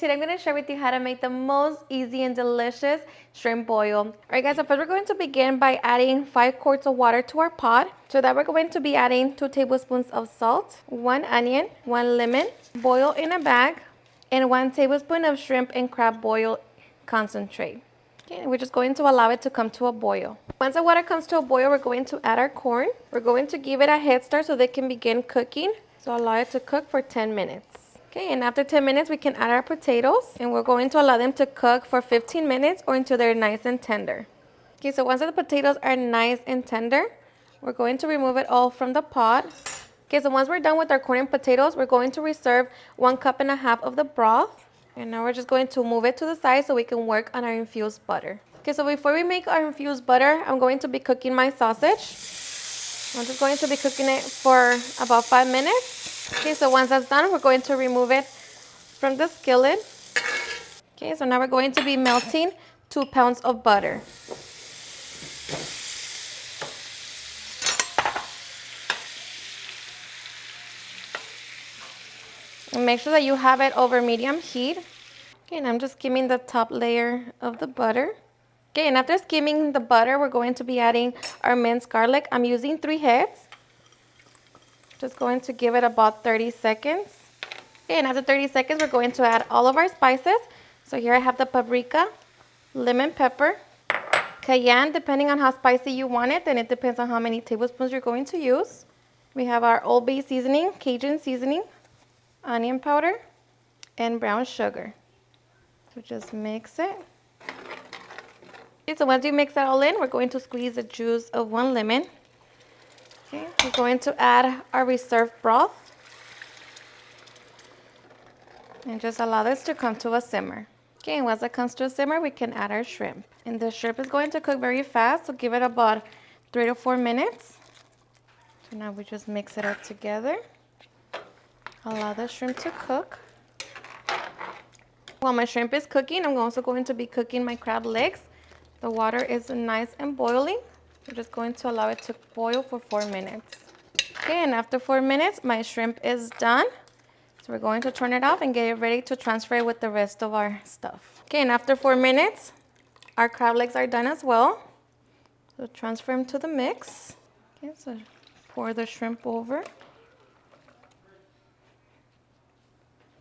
Today I'm going to share with you how to make the most easy and delicious shrimp boil. Alright guys, so first we're going to begin by adding 5 quarts of water to our pot. To that we're going to be adding 2 tablespoons of salt, 1 onion, 1 lemon, boil in a bag, and 1 tablespoon of shrimp and crab boil concentrate. Okay, and we're just going to allow it to come to a boil. Once the water comes to a boil, we're going to add our corn. We're going to give it a head start so they can begin cooking. So allow it to cook for 10 minutes. Okay, and after 10 minutes, we can add our potatoes, and we're going to allow them to cook for 15 minutes or until they're nice and tender. Okay, so once the potatoes are nice and tender, we're going to remove it all from the pot. Okay, so once we're done with our corn and potatoes, we're going to reserve 1.5 cups of the broth. And now we're just going to move it to the side so we can work on our infused butter. Okay, so before we make our infused butter, I'm going to be cooking my sausage. I'm just going to be cooking it for about 5 minutes. Okay, so once that's done, we're going to remove it from the skillet. Okay, so now we're going to be melting 2 pounds of butter. And make sure that you have it over medium heat. Okay, and I'm just skimming the top layer of the butter. Okay, and after skimming the butter, we're going to be adding our minced garlic. I'm using 3 heads. Just going to give it about 30 seconds. Okay, and after 30 seconds, we're going to add all of our spices. So here I have the paprika, lemon pepper, cayenne, depending on how spicy you want it, and it depends on how many tablespoons you're going to use. We have our Old Bay seasoning, Cajun seasoning, onion powder, and brown sugar. So just mix it. Okay, so once you mix that all in, we're going to squeeze the juice of 1 lemon. Okay, we're going to add our reserved broth. And just allow this to come to a simmer. Okay, and once it comes to a simmer, we can add our shrimp. And the shrimp is going to cook very fast, so give it about 3 to 4 minutes. So now we just mix it up together. Allow the shrimp to cook. While my shrimp is cooking, I'm also going to be cooking my crab legs. The water is nice and boiling. We're just going to allow it to boil for 4 minutes. Okay, and after 4 minutes, my shrimp is done. So we're going to turn it off and get it ready to transfer it with the rest of our stuff. Okay, and after 4 minutes, our crab legs are done as well. So transfer them to the mix. Okay, so pour the shrimp over.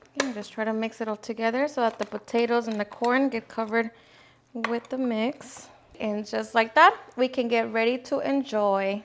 Okay, and just try to mix it all together so that the potatoes and the corn get covered with the mix. And just like that, we can get ready to enjoy.